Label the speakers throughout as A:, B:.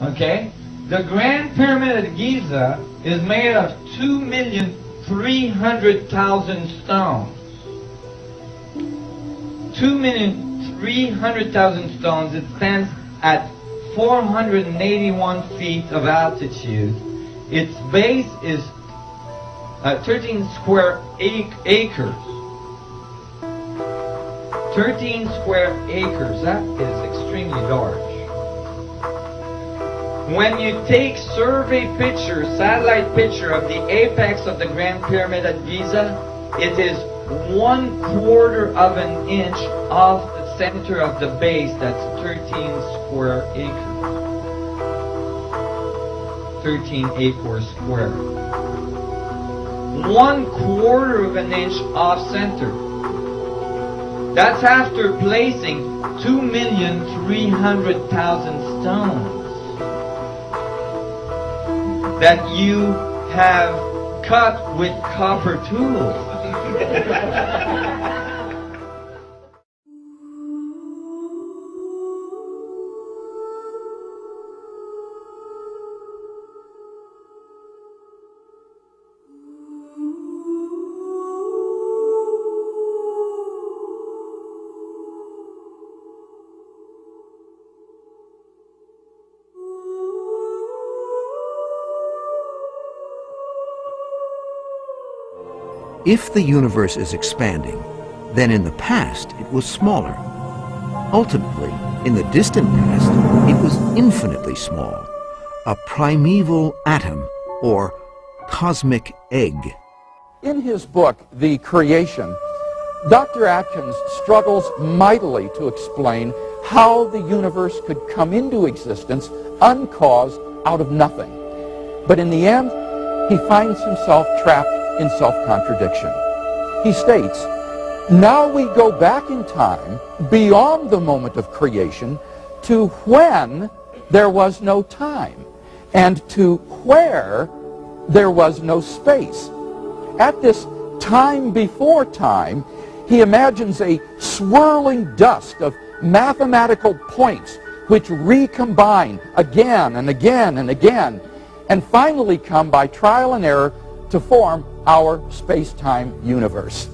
A: Okay? The Grand Pyramid of Giza is made of 2,300,000 stones. 2,300,000 stones. It stands at 481 feet of altitude. Its base is 13 square acres. 13 square acres. That is extremely large. When you take survey picture, satellite picture of the apex of the Grand Pyramid at Giza, it is 1/4 of an inch off the center of the base. That's 13 square acres. 13 acres square. 1/4 of an inch off center. That's after placing 2,300,000 stones that you have cut with copper tools.
B: If the universe is expanding, then in the past it was smaller. Ultimately, in the distant past, it was infinitely small, a primeval atom or cosmic egg.
C: In his book, The Creation, Dr. Atkins struggles mightily to explain how the universe could come into existence uncaused out of nothing. But in the end, he finds himself trapped in self-contradiction. He states, now we go back in time beyond the moment of creation to when there was no time and to where there was no space. At this time before time, he imagines a swirling dust of mathematical points which recombine again and again and again and finally come by trial and error to form our space-time universe.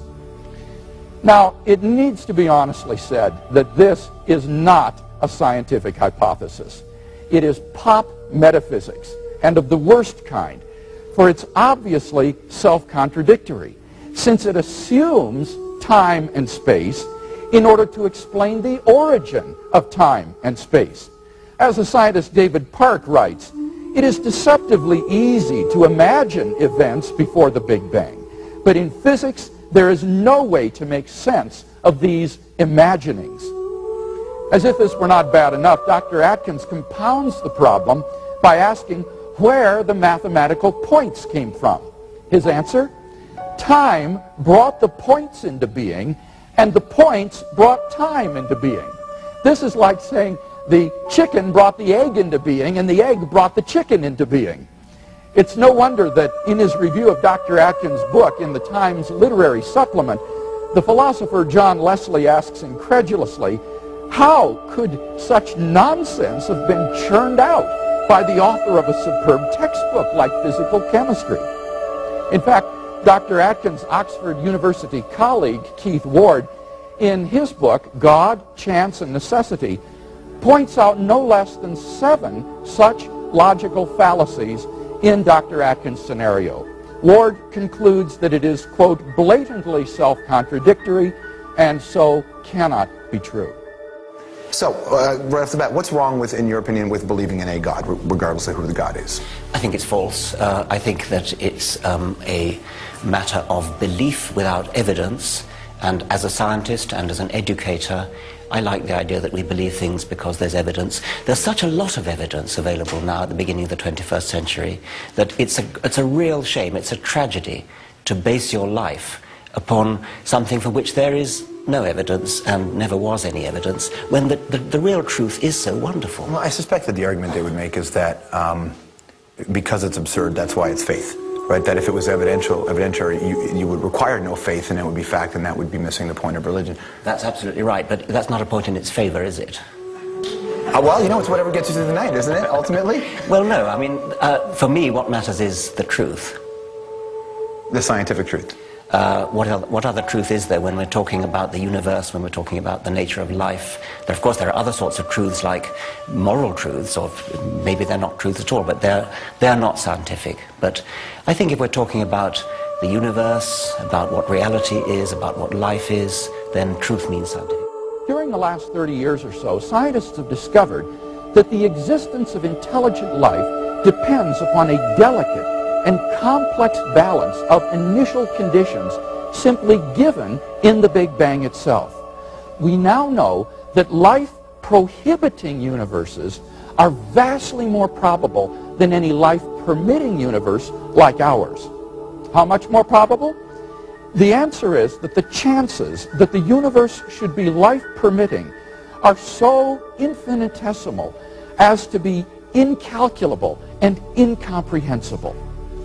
C: Now, it needs to be honestly said that this is not a scientific hypothesis. It is pop metaphysics, and of the worst kind, for it's obviously self-contradictory, since it assumes time and space in order to explain the origin of time and space. As the scientist David Park writes, it is deceptively easy to imagine events before the Big Bang, but in physics, there is no way to make sense of these imaginings. As if this were not bad enough, Dr. Atkins compounds the problem by asking where the mathematical points came from. His answer? Time brought the points into being, and the points brought time into being. This is like saying the chicken brought the egg into being, and the egg brought the chicken into being. It's no wonder that in his review of Dr. Atkins' book in the Times Literary Supplement, the philosopher John Leslie asks incredulously, how could such nonsense have been churned out by the author of a superb textbook like physical chemistry? In fact, Dr. Atkins' Oxford University colleague, Keith Ward, in his book, God, Chance, and Necessity, points out no less than 7 such logical fallacies in Dr. Atkins' scenario. Ward concludes that it is, quote, blatantly self-contradictory and so cannot be true.
D: So, right off the bat, what's wrong with, in your opinion, with believing in a God, regardless of who the God is?
E: I think it's false. I think that it's a matter of belief without evidence, and as a scientist and as an educator, I like the idea that we believe things because there's evidence. There's such a lot of evidence available now at the beginning of the 21st century that it's a real shame, it's a tragedy to base your life upon something for which there is no evidence and never was any evidence, when the real truth is so wonderful.
D: Well, I suspect that the argument they would make is that because it's absurd, that's why it's faith. Right, that if it was evidentiary, you would require no faith and it would be fact, and that would be missing the point of religion.
E: That's absolutely right, but that's not a point in its favor, is it?
D: Well, you know, it's whatever gets you through the night, isn't it, ultimately?
E: Well, no, I mean, for me, what matters is the truth.
D: The scientific truth.
E: What other truth is there when we're talking about the universe, when we're talking about the nature of life? Of course, there are other sorts of truths like moral truths, or maybe they're not truths at all, but they're not scientific. But I think if we're talking about the universe, about what reality is, about what life is, then truth means scientific.
C: During the last 30 years or so, scientists have discovered that the existence of intelligent life depends upon a delicate and complex balance of initial conditions simply given in the Big Bang itself. We now know that life-prohibiting universes are vastly more probable than any life-permitting universe like ours. How much more probable? The answer is that the chances that the universe should be life-permitting are so infinitesimal as to be incalculable and incomprehensible.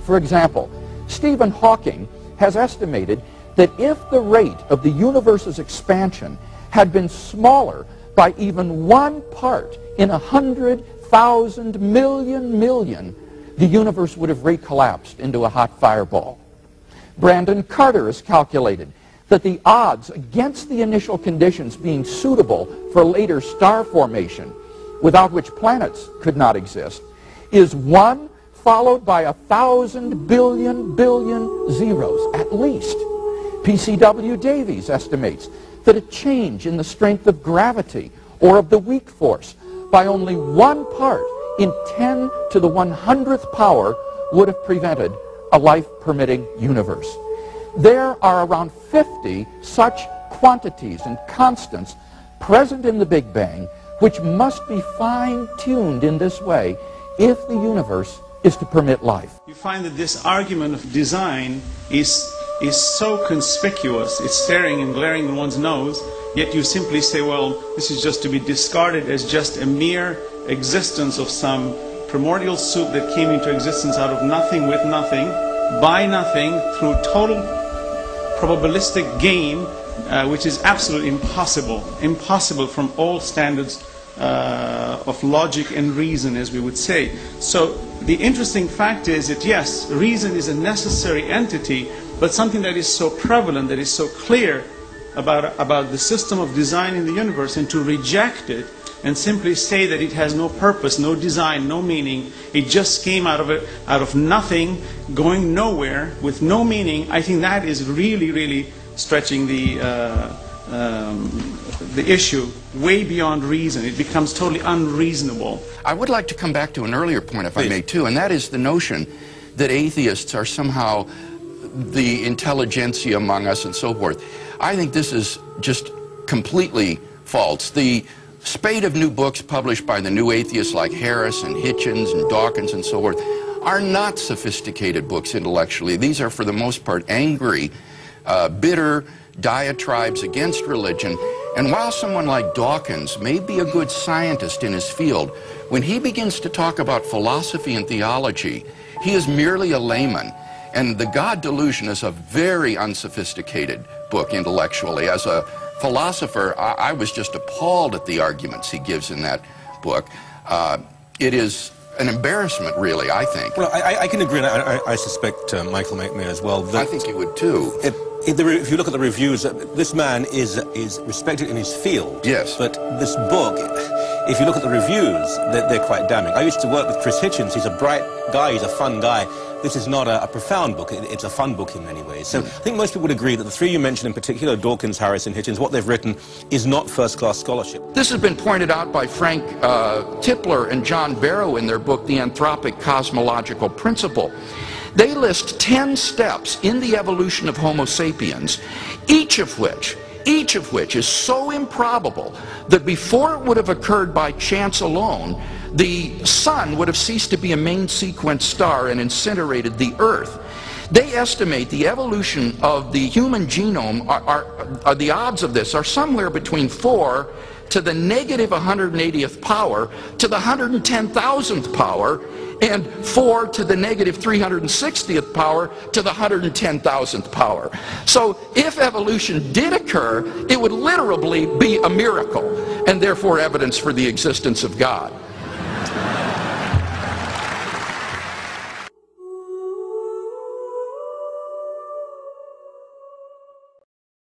C: For example, Stephen Hawking has estimated that if the rate of the universe's expansion had been smaller by even 1 part in 100,000 million, the universe would have recollapsed into a hot fireball. Brandon Carter has calculated that the odds against the initial conditions being suitable for later star formation, without which planets could not exist, is 1 followed by 1,000 billion zeros, at least. P.C.W. Davies estimates that a change in the strength of gravity or of the weak force by only 1 part in 10 to the 100th power would have prevented a life-permitting universe. There are around 50 such quantities and constants present in the Big Bang which must be fine-tuned in this way if the universe is to permit life.
F: You find that this argument of design is so conspicuous, it's staring and glaring in one's nose, yet you simply say, well, this is just to be discarded as just a mere existence of some primordial soup that came into existence out of nothing with nothing, by nothing, through total probabilistic game, which is absolutely impossible from all standards of logic and reason, as we would say. So the interesting fact is that yes, reason is a necessary entity, but something that is so prevalent, that is so clear about the system of design in the universe, and to reject it and simply say that it has no purpose, no design, no meaning, it just came out of nothing, going nowhere with no meaning, I think that is really stretching the issue way beyond reason. It becomes totally unreasonable.
C: I would like to come back to an earlier point, if I may, too, and that is the notion that atheists are somehow the intelligentsia among us and so forth. I think this is just completely false. The spate of new books published by the new atheists like Harris and Hitchens and Dawkins and so forth are not sophisticated books intellectually. These are, for the most part, angry, bitter diatribes against religion. And while someone like Dawkins may be a good scientist in his field, when he begins to talk about philosophy and theology, he is merely a layman. And The God Delusion is a very unsophisticated book intellectually. As a philosopher, I was just appalled at the arguments he gives in that book. It is an embarrassment, really, I think.
G: Well, I can agree, and I suspect Michael may as well.
C: I think you would, too.
G: If you look at the reviews, this man is respected in his field.
C: Yes.
G: But this book, if you look at the reviews, they're quite damning. I used to work with Chris Hitchens. He's a bright guy. He's a fun guy. This is not a profound book. It's a fun book in many ways. So I think most people would agree that the three you mentioned in particular, Dawkins, Harris, and Hitchens, what they've written is not first-class scholarship.
C: This has been pointed out by Frank Tipler and John Barrow in their book, The Anthropic Cosmological Principle. They list 10 steps in the evolution of Homo sapiens, each of which is so improbable that before it would have occurred by chance alone, the sun would have ceased to be a main sequence star and incinerated the Earth. They estimate the evolution of the human genome, the odds of this are somewhere between 4 to the negative 180th power to the 110,000th power, and 4 to the negative 360th power to the 110,000th power. So if evolution did occur, it would literally be a miracle, and therefore evidence for the existence of God.